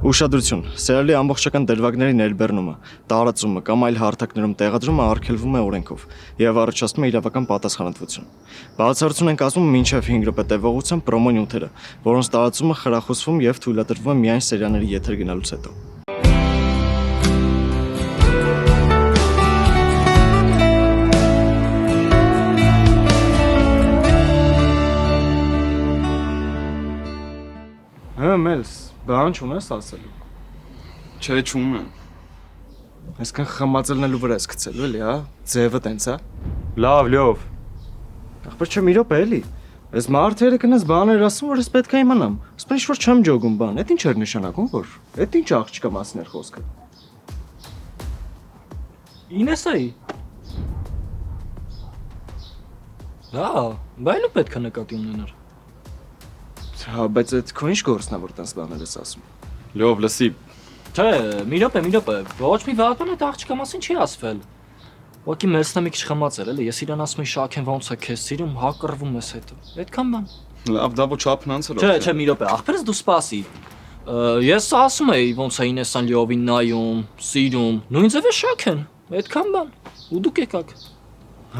Ուշադրություն, սերիալի ամբողջական դրվագների ներբեռնումը, տարածումը կամ այլ հարթակներում տեղադրումը արգելվում է օրենքով եւ առաջացնում է իրավական պատասխանատվություն։ Բացառություն են կազմում մինչեւ 5 րոպե տևողության պրոմո նյութերը, որոնց տարածումը խրախուսվում եւ թույլատրվում է միայն սերիալների եթեր գնալուց հետո։ Մելս, բան չունես ասելու։ Չէ, չունեմ։ Այսքան խմածելնելու վրա ես գցելու էլի, հա? Ձևը տենց, հա? Լավ։ Ախպեր չեմ իրոք էլի։ Այս մարդերը կնես բաներ ասում, որ ես պետք է իմանամ։ Ասում ինչ որ չեմ ջոգում բան։ Էդ ինչ էր նշանակում, որ։ Էդ ինչ աղջկա մասներ խոսքը։ Ինեսայի։ Լավ, բայց պետք է նկատի ունենար։ Հա, բայց այդ քո ինչ գործն է, որ տես բաներ ես ասում։ Լավ, լսի։ Չէ, մի րոպե։ Ոչ մի բան այդ աղջկա մասին չի ասվել։ Ոքի մերսնա մի քիչ խմած էր, էլի։ Ես իրան ասում եմ Շաքեն ոնց է քեզ սիրում, հա կռվում ես հետո։ Այդքան բան։ Լավ, դա ոչ ապնանցել։ Չէ, մի րոպե, ախպերս դու սպասի։ Ես ասում էի ոնց է Ինեսան լիովին նայում, սիրում, նույն ձևը Շաքեն։ Այդքան բան։ Ու դուք եկաք։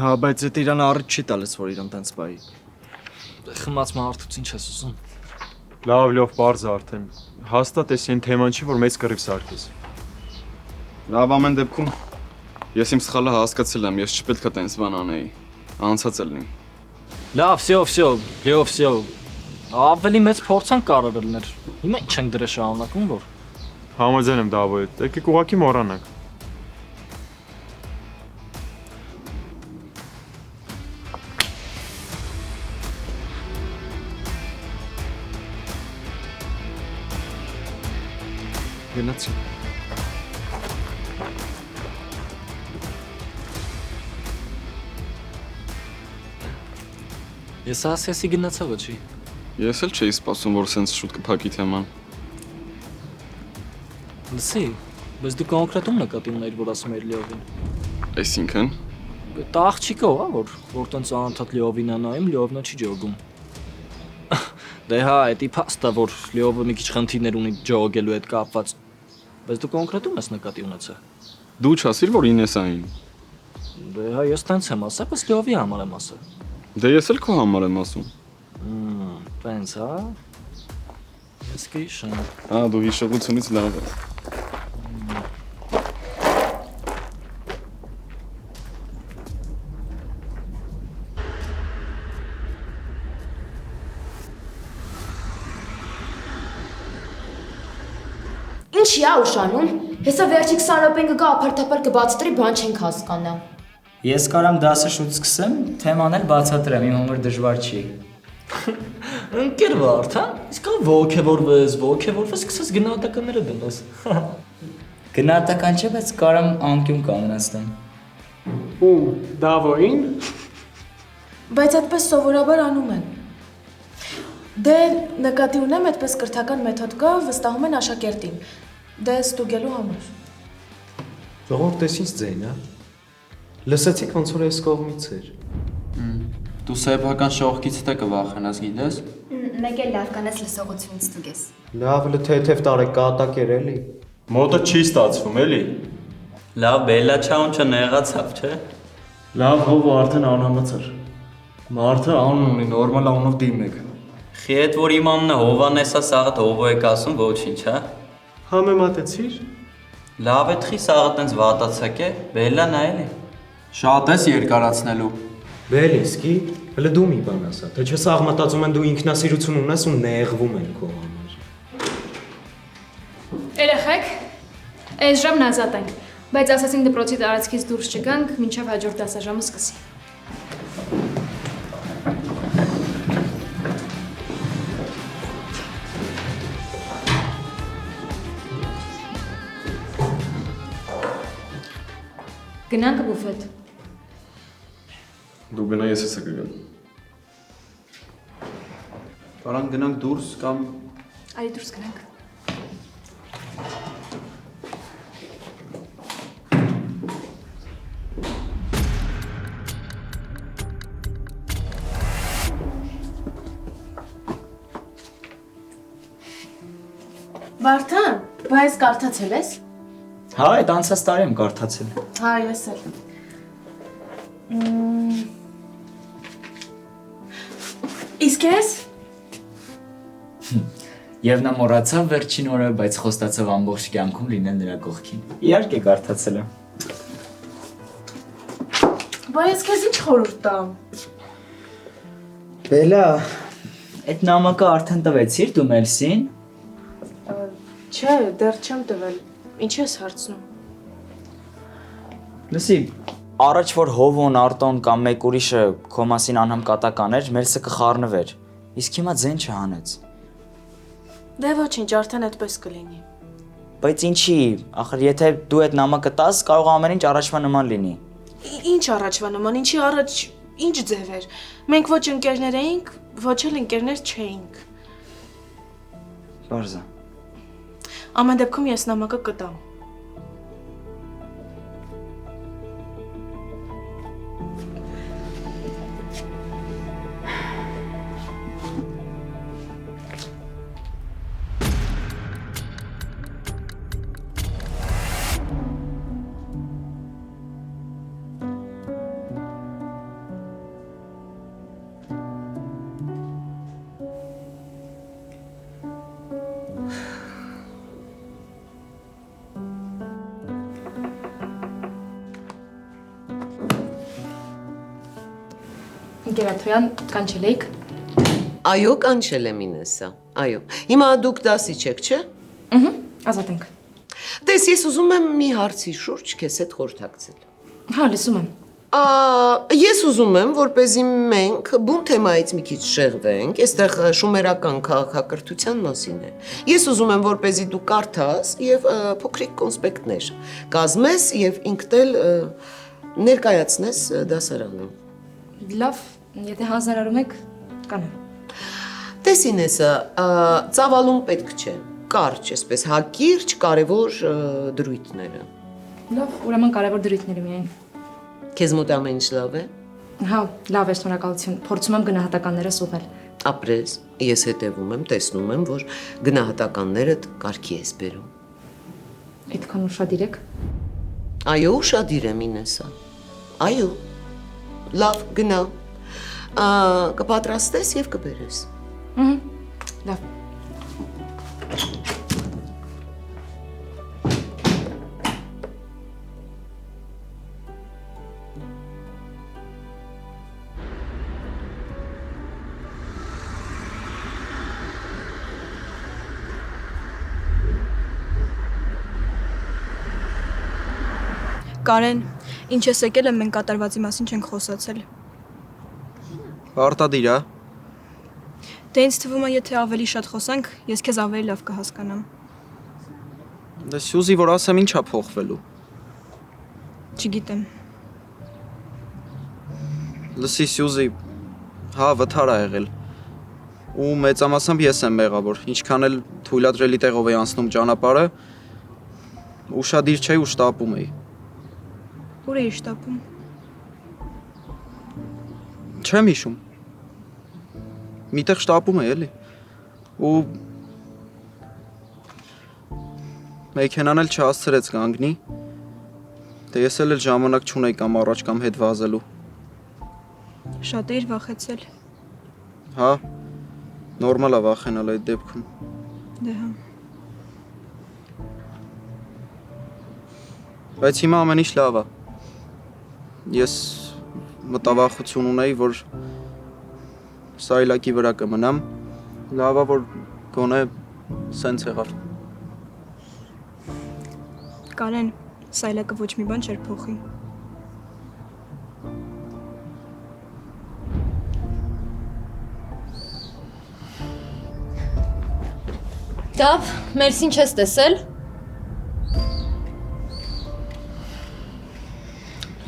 Հա, բայց այդ իրան առիթ չի տալիս, որ իրան տենց բայ։ Խմած մարդուց ինչ ես ուզում։ Լավ, բարձ արդեն։ Հաստատ էս այն թեման չի, որ մեծ կռիվ սարքես։ Լավ, ամեն դեպքում ես իմ սխալը հասկացել եմ, ես չպետք է տենց բան անեի։ Անցած ելնի։ Լավ, всё։ Ավելի մեծ փորձանք կարող է լինել։ Հիմա ինչ ենք դրա շարունակում որ։ Համաձայն եմ Դավոյ, եկեք ուղղակի մոռանանք։ Գնացի։ Ես ասեցի գնացողը չի։ Ես էլ չէի սպասում, որ սենց շուտ կփակի թեման։ Լսի, բայց դու կոնկրետում նկատի ունեիր, որ ասում էիր լիովին։ Այսինքն։ Դա աղջիկը ա, որ տենց անընդհատ լիովին է նայում, լիովնա չի ջոգում։ Դե հա, էդի փաստա, որ լիովը մի քիչ խնդիրներ ունի ջոգելու հետ կապված։ Բայց դու կոնկրետում ես նկատի ունեցել։ Դու չասիր, որ Ինեսային։ Դե հա, ես տենց եմ ասա, բայց լիովի համար եմ ասա։ Դե ես էլ քո համար եմ ասում։ Տենց հա։ Ես կհիշեմ։ Ահա դու հիշողությունից լավ ես։ Ինչի ա ուշանում, հեսա վերջի 20 րոպեն կգա ապարդապար կբացատրի, բան չենք հասկանա։ Ես կարամ դասը շուտ սկսեմ, թեման էլ բացատրեմ, իմ համար դժվար չի։ Ընկեր վարդ, հա? Իսկ ոգևորվես, սկսես գնահատականները դնես։ Գնահատական չէ, բայց կարամ անկյուն կանոնացնեմ։ Ու Դավոյին։ Բայց այդպես սովորաբար անում են։ Դե նկատի ունեմ, այդպես կրթական մեթոդ կա, վստահում են աշակերտին։ Դե ստուգելու համար։ Ժողովուրդ էս ինչ ձայն, հա։ Լսեցիք ոնց որ այս կողմից էր։ Դու սեփական շողքից թե կվախենաս, գիտես։ Մեկ էլ լավ կանես լսողությունից ստուգես։ Լավ, թեթև տարեկատակ էր էլի։ Մոտը չի ստացվում, էլի։ Լավ, բելա չաունչը նեղացավ, չէ։ Լավ, հովը արդեն անհամացար։ Մարդը անուն ունի, նորմալ անունով դիմեք։ Խի այդ որ իմ անունը Հովանեսա սաղդ հովո եք ասում, ոչինչ, հա։ Համեմատեցիր։ Լավ էդ խի սաղը տենց վատացակ է, բելա նա էլի։ Շատ ես երկարացնելու։ Բելիսկի, հələ դու մի բան ասա, թե չէ սաղ մտածում են դու ինքնասիրություն ունես ու նեղվում են քո համար։ Երեխեք, այս ժամն ազատ ենք, բայց ասացին դպրոցի տարածքից դուրս չգանք, մինչև հաջորդ դասաժամը սկսի։ Գնանք բուֆետ։ Դու գնա ես հեսա կգամ։ Կարանք գնանք դուրս կամ Արի դուրս գնանք։ Վարդան, բայց կարդացել ես։ Հա, այդ անցած տարի եմ կարդացել։ Հա, ես էլ։ Իսկ ես։ Եվ նա մոռացավ վերջին օրը, բայց խոստացավ ամբողջ կյանքում լինել նրա կողքին։ Իհարկե կարդացել եմ։ Բայց ես քեզ ինչ խորհուրդ տամ։ Բելա, այդ նամակը արդեն տվեցիր դու Մելսին։ Չէ, դեռ չեմ տվել։ Ինչ ես հարցնում։ Լսի, առաջ որ Հովոն, Արտոն կամ մեկ ուրիշը քո մասին անհամ կատականեր, Մելսը կխառնվեր։ Իսկ հիմա ձեն չհանեց։ Դե ոչինչ, արդեն այդպես կլինի։ Բայց ինչի, ախր եթե դու այդ նամակը տաս, կարող է ամեն ինչ առաջվա նման լինի։ Ինչ առաջվա նման, ինչի առաջ, ինչ ձև էր։ Մենք ոչ ընկերներ էինք, ոչ էլ ընկերներ չէինք։ Բարձա։ Ամեն դեպքում ես նամակը կտամ։ Գերաթոյան կանչել եք։ Այո, կանչել եմ Ինեսա։ Այո։ Հիմա դուք դասի չեք, չէ։ Ահա, ազատ ենք։ Տես, ես ուզում եմ մի հարցի շուրջ քեզ հետ խորհրդակցել։ Հա, լսում եմ։ Ես ուզում եմ, որպեսզի մենք բուն թեմայից մի քիչ շեղվենք, այստեղ շումերական քաղաքակրթության մասին է։ Ես ուզում եմ, որպեսզի դու կարդաս եւ փոքրիկ կոնսպեկտներ կազմես եւ ինքդ էլ ներկայացնես դասարանում։ Լավ, եթե հանձնարարում եք, կանեմ։ Տես Ինեսա, ծավալուն պետք չէ։ Կարճ, այսպես հակիրճ, կարևոր դրույթները։ Լավ, ուրեմն կարևոր դրույթները միայն։ Քեզ մոտ ամեն ինչ լավ է։ Հա, լավ է, շնորհակալություն։ Փորձում եմ գնահատականները սուղել։ Ապրես, ես հետևում եմ, տեսնում եմ, որ գնահատականներդ կարգի ես բերում։ Այդքան ուշադիր եք։ Այո, ուշադիր եմ Ինեսա։ Այո։ Լավ, գնա։ Կպատրաստես եւ կբերես։ Լավ։ Կարեն, ինչ ես եկել եմ, մենք կատարվածի մասին չենք խոսացել։ Արտադիր է։ Դե ինձ թվում է, եթե ավելի շատ խոսանք, ես քեզ ավելի լավ կհասկանամ։ Դե Սյուզի, որ ասեմ ինչա փոխվելու։ Չգիտեմ։ Լսի Սյուզի, հա, վթար ա եղել։ Ու մեծամասամբ ես եմ մեղավոր, ինչքան էլ թույլատրելի տեղով է անցնում ճանապարհը, ուշադիր չէի ու շտապում էի։ Ուր էի շտապում։ Չեմ հիշում։ Միտեղ շտապում է էլի։ Ու մեքենան էլ չհասցրեց կանգնի։ Դե ես էլ ժամանակ չունեի կամ առաջ կամ հետ վազելու։ Շատ էիր վախեցել։ Հա, նորմալ է վախենալ այդ դեպքում։ Դե հա։ Բայց հիմա ամեն ինչ լավ է։ Ես մտավախություն ունեի, որ սայլակի վրա կմնամ, լավ է, որ գոնե սենց եղավ։ Կարեն, սայլակը ոչ մի բան չէր փոխի։ Դավ, Մելսին չես տեսել։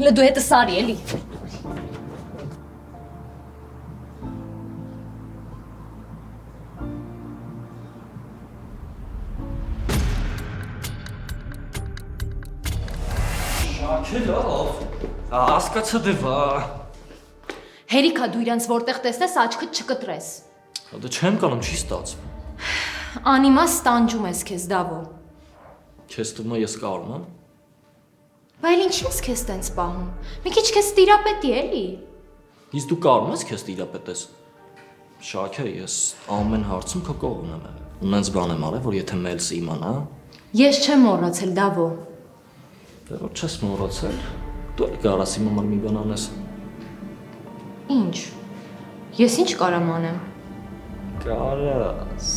Դու հետը սարի էլի։ Շաքելով, հասկացա դե վա։ Հերիքա դու իրանց որտեղ տեսնես աչքդ չկտրես։ Դա չեմ կանում, չի ստացվում։ Անիմաստ տանջում ես քեզ, Դավո։ Քեզ թվում է ես կարում եմ։ Բայց ինչի՞ ես քեզ տենց պահում։ Մի քիչ քեզ տիրապետի էլի։ Իսկ դու կարում ես քեզ տիրապետես։ Շաքե, ես ամեն հարցում քո կողմն եմ։ Ունենց բան եմ արել, որ եթե Մելսը իմանա, Ես չեմ մոռացել, Դավո։ դե որ չես մոռացել, դու էլ կարաս իմ համար մի բան անես։ Ինչ։ Ես ինչ կարամ անեմ։ Կարաս։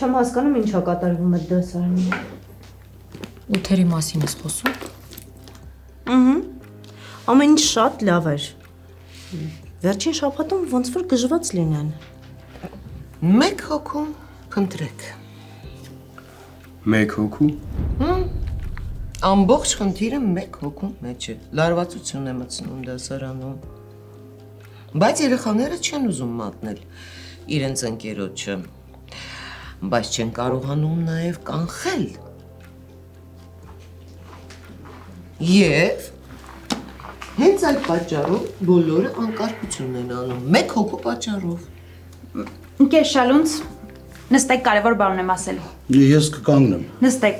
Չեմ հասկանում ինչա կատարվում այդ դասարանում։ Ութերի մասին ես խոսում։ Ամեն ինչ շատ լավ էր։ Վերջին շաբաթում ոնց որ գժված լինեն։ Մեկ հոգու փնտրեք։ Մեկ հոգու։ Ամբողջ խնդիրը մեկ հոգու մեջ է։ Լարվածություն է մտցնում դասարանում։ Բայց երեխաները չեն ուզում մատնել իրենց ընկերոջը։ Բայց չեն կարողանում նաև կանխել։ Եվ հենց այդ պատճառով բոլորը անկարգություն են անում, մեկ հոգու պատճառով։ Ընկեր Շալունց, նստեք, կարևոր բան եմ ասել։ Ես կկանգնեմ։ Նստեք։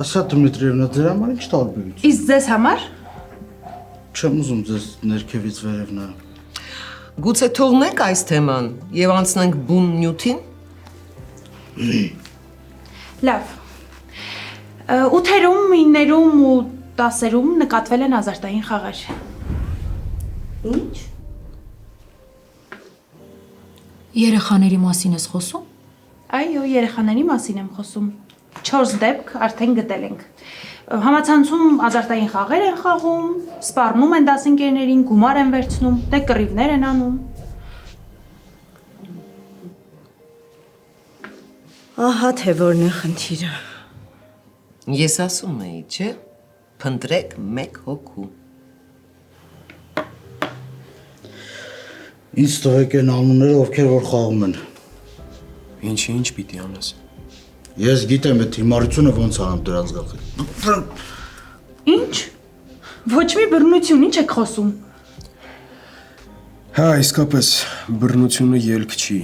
Ասա Դմիտրիևնա, ձեր համար ինչ տարբերություն։ Իսկ ձեզ համար։ Չեմ ուզում ձեզ ներքևից վերև նայել։ Գուցե թողնենք այս թեման եւ անցնենք բուն նյութին։ Լավ։ 8-երում, 9-երում ու 10-երում նկատվել են ազարտային խաղեր։ Ինչ։ Երեխաների մասին ես խոսում։ Այո, երեխաների մասին եմ խոսում։ 4 դեպք արդեն գտել ենք։ Համացանցում ազարտային խաղեր են խաղում, սպառնում են դասընկերներին, գումար են վերցնում, դե կռիվներ են անում։ Ահա թե որն է խնդիրը։ Ես ասում էի, չէ՞, փնտրեք մեկ հոգու։ Ինձ տվեք են անունները, ովքեր որ խաղում են։ Ինչ պիտի անես։ Ես գիտեմ այդ հիմարությունը ոնց անեմ դրանց գլխի։ Ինչ։ Ոչ մի բռնություն, ինչ եք խոսում։ Հա, իսկապես բռնությունը ելք չի։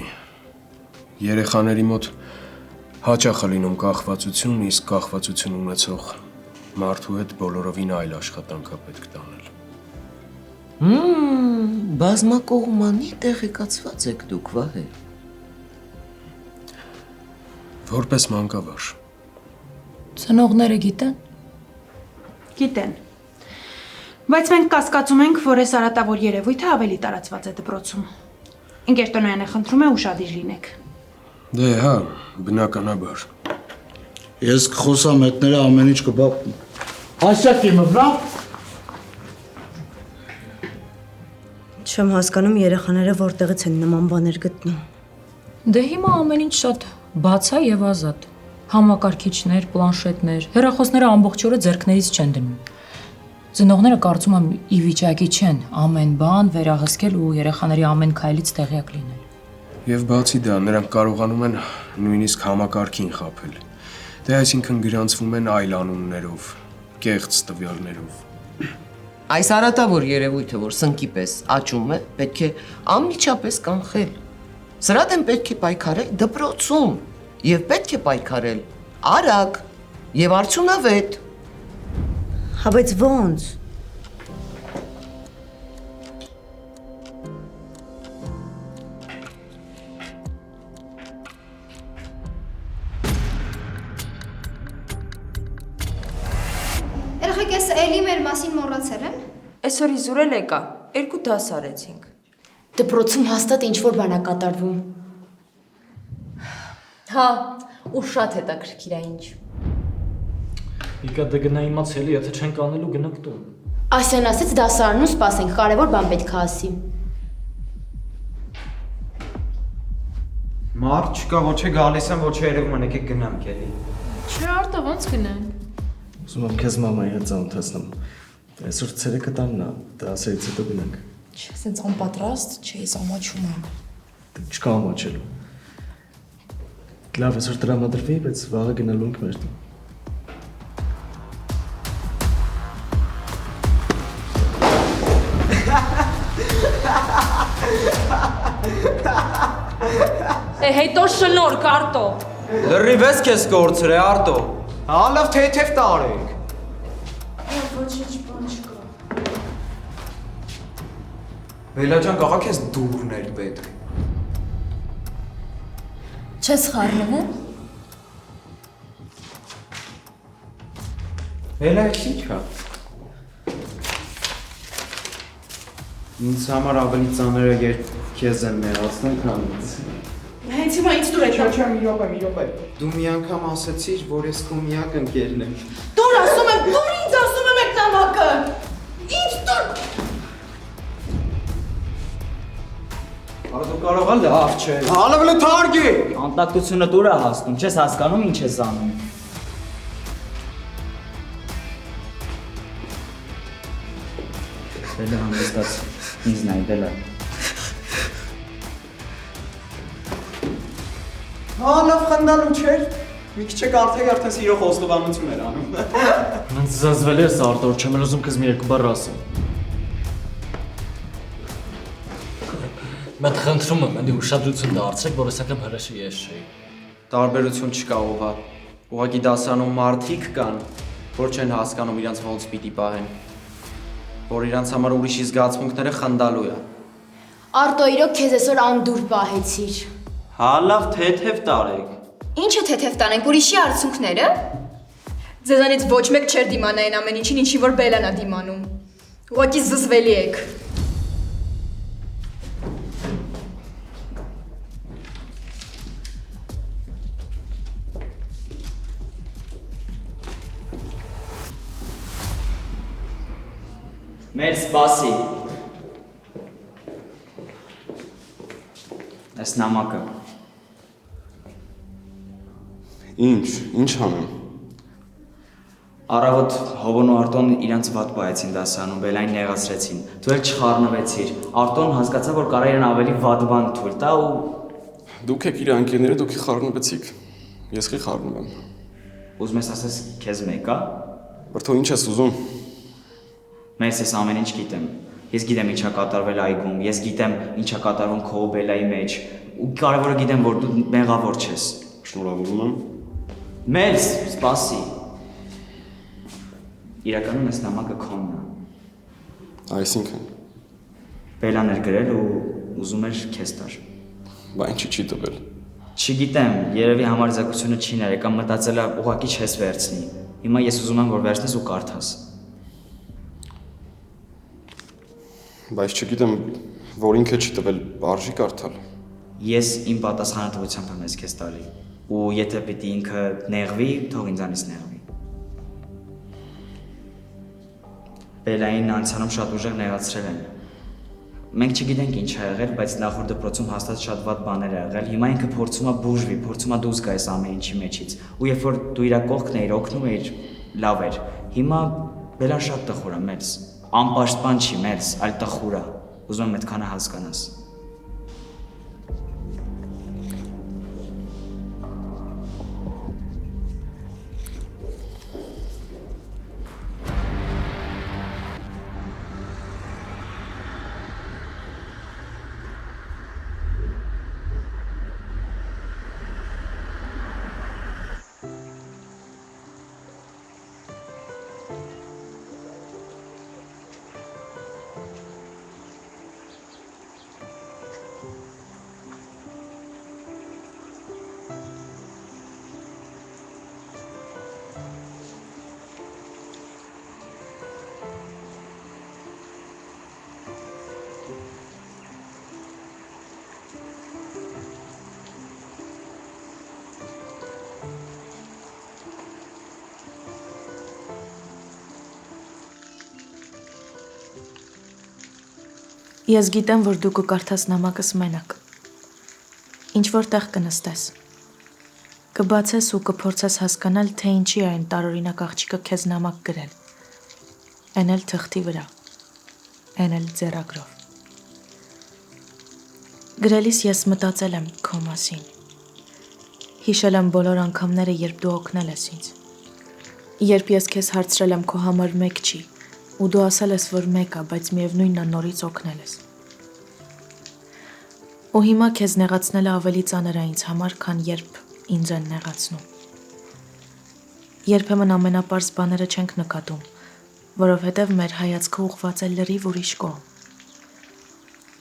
Երեխաների մոտ հաճախ է լինում կախվածություն, իսկ կախվածություն ունեցող մարդու հետ բոլորովին այլ աշխատանք է պետք տանել։ Բազմակողմանի տեղեկացված եք դուք, Վահե։ Որպես մանկավարժ։ Ծնողները գիտեն։ Գիտեն։ Բայց մենք կասկածում ենք, որ այս արատավոր երևույթը ավելի տարածված է դպրոցում։ Ընկեր Տոնոյանը խնդրում է ուշադիր լինեք։ Դե հա, բնականաբար։ Ես կխոսամ հետները ամեն ինչ կբա։ Ասյակ իմը, բրա։ Չեմ հասկանում երեխաները որտեղից են նման բաներ գտնում։ Դե հիմա ամեն ինչ շատ բաց է եւ ազատ։ Համակարգիչներ, պլանշետներ, հեռախոսները ամբողջ օրը ձեռքներից չեն դնում։ Ծնողները կարծում եմ ի վիճակի չեն ամեն բան վերահսկել ու երեխաների ամեն քայլից տեղյակ լինել։ Եվ բացի դա, նրանք կարողանում են նույնիսկ համակարգին խաբել։ Դե այսինքն գրանցվում են այլ անուններով, կեղծ տվյալներով։ Այս արատավոր երևույթը, որ սնկի պես աճում է, պետք է անմիջապես կանխել։ Սրա դեմ պետք է պայքարել դպրոցում եւ պետք է պայքարել արագ եւ արդյունավետ։ Հա բայց ո՞նց։ Երեխեք, ես էլի մեր մասին մոռացել եմ։ Այսօր իզուրել եկա, 2 դաս արեցինք։ Դպրոցում հաստատ ինչ-որ բան է կատարվում։ Հա, ու շատ հետաքրքիր է ինչ։ Իկա դե գնա իմացելի, եթե չենք անելու գնանք տուն։ Ասյան ասեց դասարանում սպասենք, կարևոր բան պետք է ասի։ Մարդ չկա, ոչ է գալիս եմ, ոչ է երևում են, եկեք գնանք էլի։ Չէ, Արտո, ոնց գնանք։ Ուզում եմ քեզ մամայի հետ ծանոթացնեմ։ Այսօր ցերեկը տանն է, դասերից հետո գնանք։ Սենց անպատրաստ չէի ամաչում եմ։ Չկա ամաչելու։ Լավ, այսօր տրամադրվի, բայց վաղը գնալու ենք մեր տուն։ Հետո շնորհք Արտո։ Լրիվ ես քեզ կորցրե Արտո։ Հա լավ թեթև տարեք։ Ոչինչ բան չկա։ Բելա ջան, կաղա քեզ դուրներ պետք։ Չես խառնվում։ Բելա ի՞նչ կա։ Ինձ համար ավելի ծանր է երբ քեզ եմ մեռացնում, քան ինձ։ Հենց հիմա ինձ դուր եք։ Չէ, մի րոպե։ Դու մի անգամ ասացիր, որ ես քո միակ ընկերն եմ։ Դուր ասում եմ, դուր ինձ ասում եմ այդ նամակը։ Ինձ դուր։ Արա դու կարող ես լավ չէ։ Հալավլը թարգի։ Անտակտությունը դուր է հասնում, չես հասկանում ինչ ես անում։ Բելա հանգստաց, ինձ նայ, Բելա։ Հա լավ խնդալու չէր։ Մի քիչ արդեն սիրո խոստովանություն էր անում։ Ինձ զազվել ես Արտուր, չեմ ուզում քեզ մի երկու բառ ասեմ։ Մենք խնդրում եմ, այնի ուշադրություն դարձրեք, որ այս անգամ հրաշի ես չէի։ Տարբերություն չկա ովա։ Ուղղակի դասանում մարդիկ կան, որ չեն հասկանում իրանց ոնց պիտի պահեն։ Որ իրանց համար ուրիշի զգացմունքները խնդալու է։ Արտո, իրոք քեզ այսօր անդուր պահեցիր։ Հա լավ թեթև տարեք։ Ինչը թեթև տանենք, ուրիշի արցունքները։ Ձեզանից ոչ մեկ չէր դիմանա այն ամեն ինչին, ինչի որ Բելան է դիմանում։ Ուղղակի զզվելի եք։ Մեր սպասի։ Այս նամակը։ Ինչ անեմ։ Առավոտ Հովոն ու Արտոն իրանց վատ պահեցին դասանում, Բելային նեղացրեցին։ Դու էլ չխառնվեցիր։ Արտոն հասկացավ, որ կարա իրան ավելի վատ բան թույլ տա ու Դուք եք իր անկերները, դուք խառնվեցիք։ Ես քի խառնում եմ։ ուզում ես ասես քեզ մեկա։ Բրթո ինչ ես ուզում։ Մեզ ես ամեն ինչ գիտեմ։ Ես գիտեմ ինչա կատարվել այգում, ես գիտեմ ինչա կատարվում քո Բելայի մեջ։ Ու կարևորը գիտեմ, որ դու մեղավոր չես։ Շնորհավորում եմ։ Մեզ, սպասի։ Իրականում այս նամակը քոնն է։ Այսինքն Բելան էր գրել ու ուզում էր քեզ տար։ Բա ինչի չի տվել։ Չգիտեմ, երևի համարձակությունը չի ներել կամ մտածել է ուղղակի չես վերցնի։ Հիմա ես ուզում եմ որ վերցնես ու կարդաս։ Բայց չգիտեմ, որ ինքը չի տվել, արժի կարդալ։ Ես իմ պատասխանատվությամբ եմ ես քեզ տալի։ Ու եթե պիտի ինքը նեղվի, թող ինձանից նեղվի։ Բելային անցանում շատ ուժեղ նեղացրել են։ Մենք չգիտենք ինչ ա եղել, բայց նախորդ դպրոցում հաստատ շատ վատ բաներ ա եղել։ Հիմա ինքը փորձում է բուժվի, փորձում է դուրս գա այս ամեն ինչի մեջից։ Ու երբ որ դու իր կողքն էիր, օգնում էիր, լավ էր։ Հիմա Բելան շատ տխուր է մեզ։ Անպաշտպան չի մեզ, այլ տխուր է։ Ուզում եմ այդքանը հասկանաս։ Ես գիտեմ, որ դու կկարդաս նամակս մենակ։ Ինչ որտեղ կնստես։ Կբացես ու կփորձես հասկանալ, թե ինչի է այն տարօրինակ աղջիկը քեզ նամակ գրել։ Էն էլ թղթի վրա։ Էն էլ ձեռագրով։ Գրելիս ես մտածել եմ քո մասին։ Հիշել եմ բոլոր անգամները, երբ դու օգնել ես ինձ։ Երբ ես քեզ հարցրել եմ քո համար մեկ չի, ու դու ասել ես, որ մեկ է, բայց միևնույնն է նորից օգնել ես։ Ու հիմա քեզ նեղացնելը ավելի ծանր է ինձ համար, քան երբ ինձ են նեղացնում։ Երբեմն ամենապարզ բաները չենք նկատում, որովհետև մեր հայացքը ուղղված է լրիվ ուրիշ կողմ։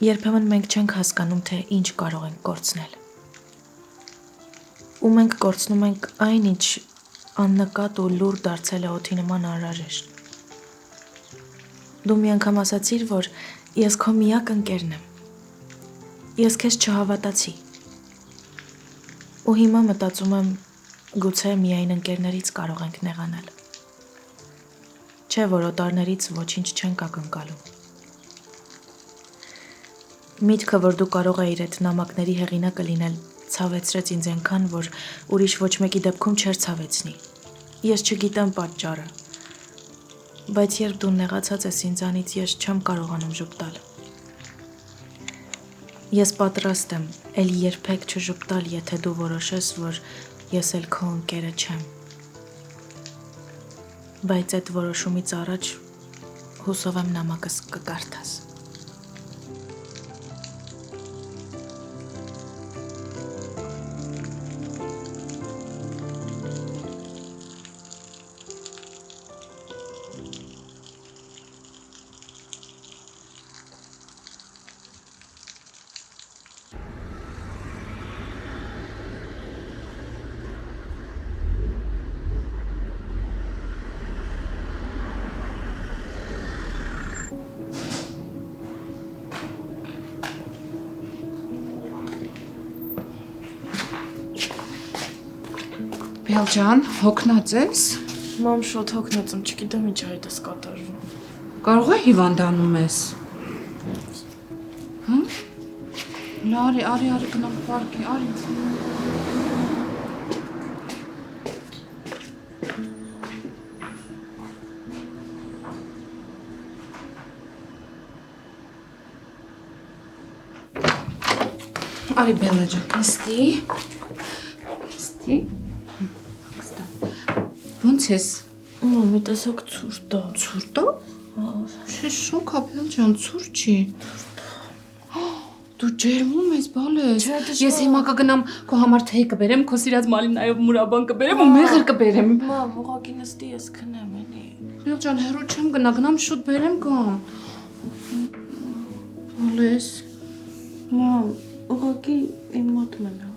Երբեմն մենք չենք հասկանում, թե ինչ կարող ենք կորցնել։ Ու մենք կորցնում ենք այն, ինչ աննկատ ու լուր դարձել է օդի նման անհրաժեշտ։ Դու մի անգամ ասացիր, որ ես քո միակ ընկերն եմ։ Ես քեզ չհավատացի։ Ու հիմա մտածում եմ, գուցե միայն ընկերներից կարող ենք նեղանալ։ Չէ, որ օտարներից ոչինչ չենք ակնկալում։ Միտքը, որ դու կարող էիր այդ նամակների հեղինակը լինել, ցավեցրեց ինձ այնքան, որ ուրիշ ոչ մեկի դեպքում չէր ցավեցնի։ Ես չգիտեմ պատճառը, բայց երբ դու նեղացած ես ինձանից, ես չեմ կարողանում ժպտալ։ Ես պատրաստ եմ էլ երբեք չժպտալ, եթե դու որոշես, որ ես էլ քո ընկերը չեմ։ Բայց այդ որոշումից առաջ հուսով եմ նամակս կկարդաս։ Բելջան, հոգնած ես։ Մամ շոտ հոգնած եմ, չգիտեմ ինչ այդ ես կատարվում։ Կարող է հիվանդանում ես։ Հա? Արի, գնամ պարկի, արի։ Արի Բելջան, նստի։ Ոնց ես։ Մամի, տեսակ ցուրտ է։ Ցուրտ է։ Չէ, շոկ է Բելջան, ցուրտ չի։ Դու ջերմում ես, բալես։ Ես հիմա կգնամ քո համար թեյ կբերեմ, քո սիրած մալինայով մուրաբան կբերեմ ու մեղր կբերեմ։ Մամ, ուղղակի նստի, ես քնեմ էլի։ Բելջան, հեռու չեմ գնա, գնամ շուտ բերեմ կամ։ Բալես։ Մամ, ուղղակի իմ մոտ մնա։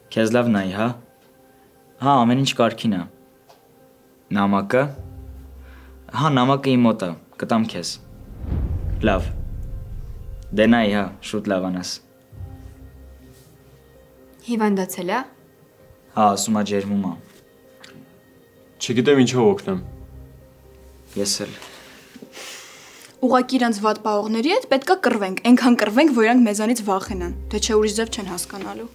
Քեզ լավ նայ, հա։ Հա, ամեն ինչ կարգին է։ Նամակը։ Հա, նամակը իմ մոտ է, կտամ քեզ։ Լավ։ Դե նայ, հա, շուտ լավանաս։ Հիվանդացել է։ Հա, ասում է ջերմում է։ Չգիտեմ ինչով օգնեմ։ Ես էլ։ Ուղղակի իրանց վատ պահողների հետ պետքա կռվենք, այնքան կռվենք, որ իրանք մեզանից վախենան, թե չէ ուրիշ ձև չեն հասկանալու։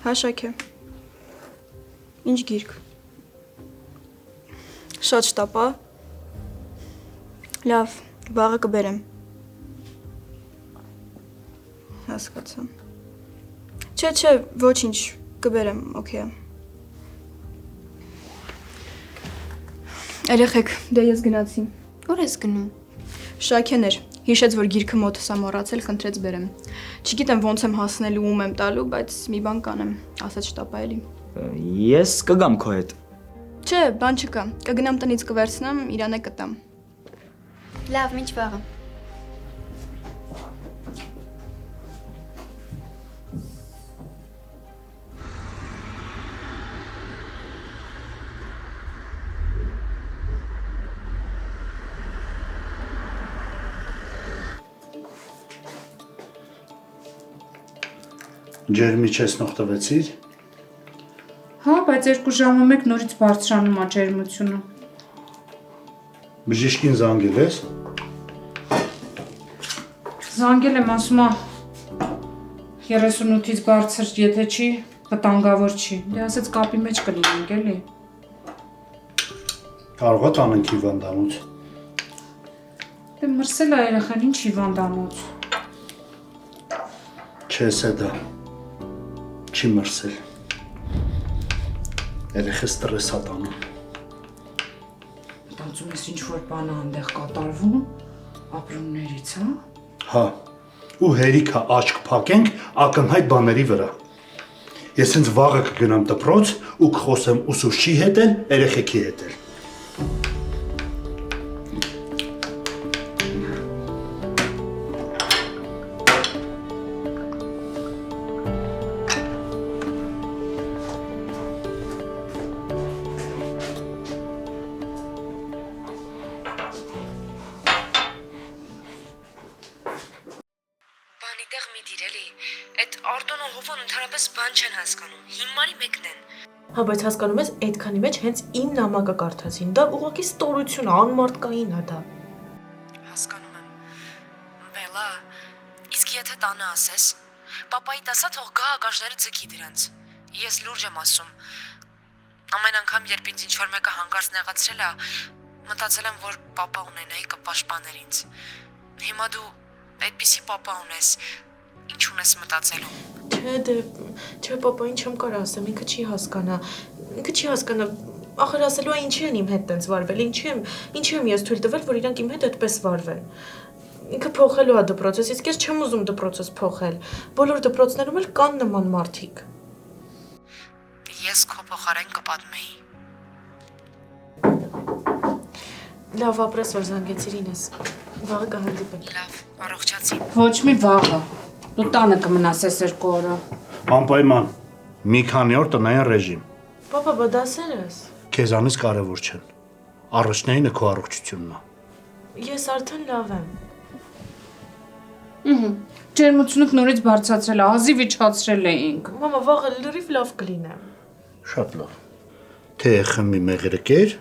Հա Շաքե։ Ինչ գիրք։ Շատ շտապ, ա։ Լավ, վաղը կբերեմ։ Հասկացա։ Չէ, ոչինչ, կբերեմ, օքեյ։ Երեխեք, դե ես գնացի։ Ուր ես գնում։ Շաքեն էր, հիշեց, որ գիրքը մոտս է մոռացել, խնդրեց բերեմ։ Չգիտեմ ոնց եմ հասնելու, ում եմ տալու, բայց մի բան կանեմ, ասաց շտապ էլի։ Ես կգամ քո հետ։ Չէ, բան չկա, կգնամ տնից կվերցնեմ, իրան է կտամ։ Լավ, մինչ վաղը։ Ջերմիչեցնող տվեցիր։ Հա, բայց 2 ժամը մեկ նորից բարձրանում է ջերմությունը։ Բժիշկին զանգել ես։ Զանգել եմ, ասում է 38-ից բարձր, եթե չի, վտանգավոր չի։ Դե ասեց կապի մեջ կլինենք, էլի։ Կարող է տանենք հիվանդանոց։ Դե մրսել է երեխան, ինչ հիվանդանոց։ Չես է դա։ Չի մրսել։ Երեխը ստրես է տանում։ Մտածում ես ինչ-որ բան է այնտեղ կատարվում, ապրումներից, հա։ Հա, ու հերիքա աչք փակենք ակնհայտ բաների վրա։ Ես հենց վաղը կգնամ դպրոց ու կխոսեմ ուսուցչի հետ էլ, երեխեքի հետ էլ։ Հա, բայց հասկանում ես, այդքանի մեջ հենց իմ նամակը կարդացին։ Դա ուղղակի ստորություն է, անմարդկային է դա։ Հասկանում եմ։ Բելա, իսկ եթե տանը ասես, պապայիդ ասա թող գա ակաշները ձգի դրանց։ Ես լուրջ եմ ասում։ Ամեն անգամ, երբ ինձ ինչ-որ մեկը հանկարծ նեղացրել է, մտածել եմ, որ պապա ունենայի կպաշտպաներ ինձ։ Հիմա դու այդպիսի պապա ունես, ինչ ունես մտածելու։ Չէ, պապային չեմ կարող ասեմ, ինքը չի հասկանա։ Ախր ասելու է ինչի են իմ հետ տենց վարվել, ինչի եմ ես թույլ տվել, որ իրանք իմ հետ այդպես վարվեն։ Ինքը փոխելու է դպրոցս, իսկ ես չեմ ուզում դպրոցս փոխել։ Բոլոր դպրոցներում էլ կան նման մարդիկ։ Ես քո փոխարեն կպատմեի։ Լավ, ապրես, որ զանգեցիր ինձ։ Վաղը կհանդիպենք։ Լավ, առողջացի։ Ոչ մի վաղը։ Դու տանը կմնաս այս 2 օրը։ Անպայման, մի քանի օր տնային ռեժիմ։ Պապա, բա դասերս։ Քեզանից կարևոր չեն։ Առաջնայինը քո առողջությունն է։ Ես արդեն լավ եմ։ Ջերմությունը նորից բարձրացրել է, հազիվ իջացրել էինք։ Մամա, վաղը լրիվ լավ կլինեմ։ Շատ լավ։ Թե խմի մեղրկեր,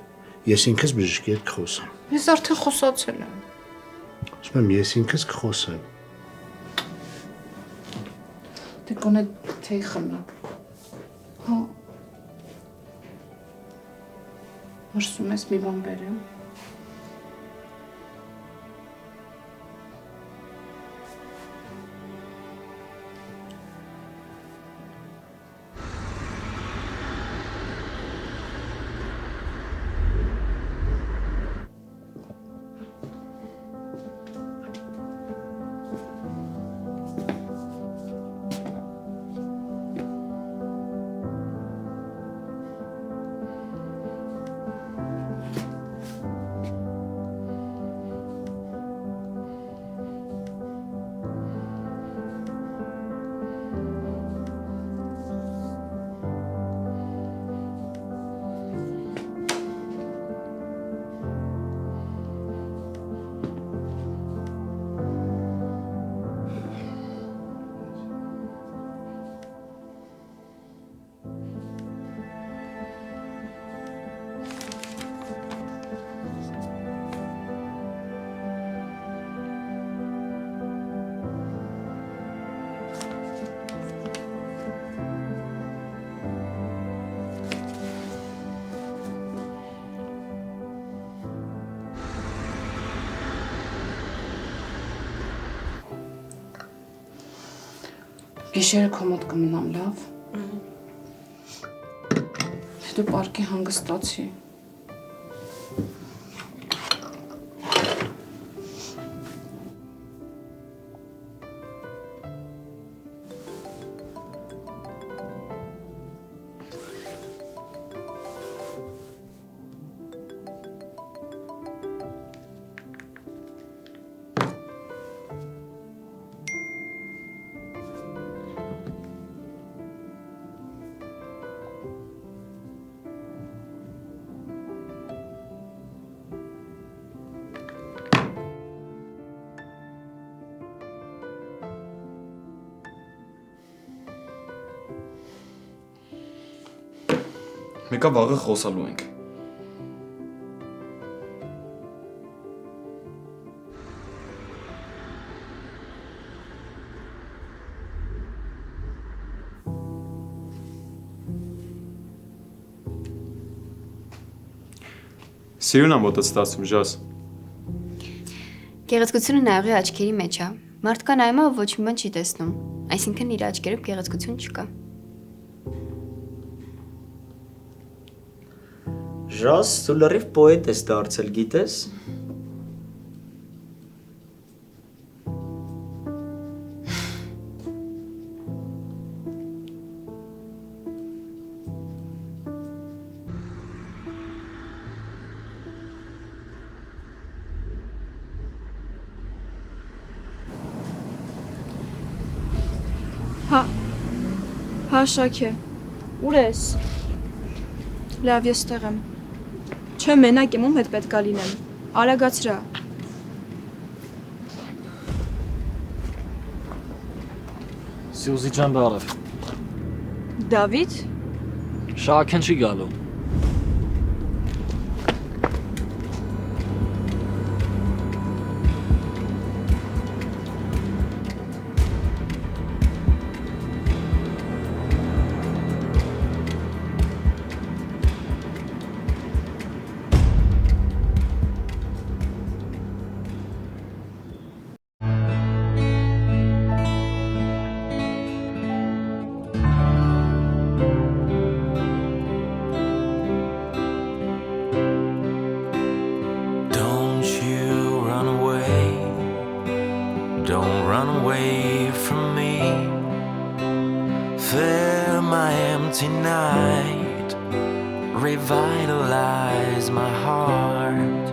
ես ինքս բժշկի հետ կխոսեմ։ Ես արդեն խոսացել եմ։ Ասում եմ, ես ինքս կխոսեմ։ Դե գոնե թեյ խմի։ Հա։ Մրսում ես մի բան բերեմ։ Գիշերը քո մոտ կմնամ, լավ։ Դու պարկի հանգստացի։ Մեկը վաղը խոսալու ենք։ Սիրուն ամոթը ստացվում ժաս։ Գեղեցկությունը նայողի աչքերի մեջ է։ Մարդկա նայում է, ոչ մի բան չի տեսնում։ Այսինքն իր աչքերով գեղեցկություն չկա։ Ժաս, դու լրիվ պոետ ես դարձել, գիտես։ Հա, Շաքե։ Ուր ես։ Լավ, ես տեղ եմ։ Չէ, մենակ եմ, ում հետ պետք է լինեմ։ Արագացրա։ Սյուզի ջան բարև։ Դավիթ։ Շաքեն չի գալու։ Tonight, revitalize my heart.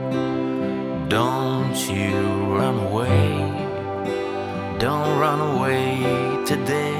Don't you run away today.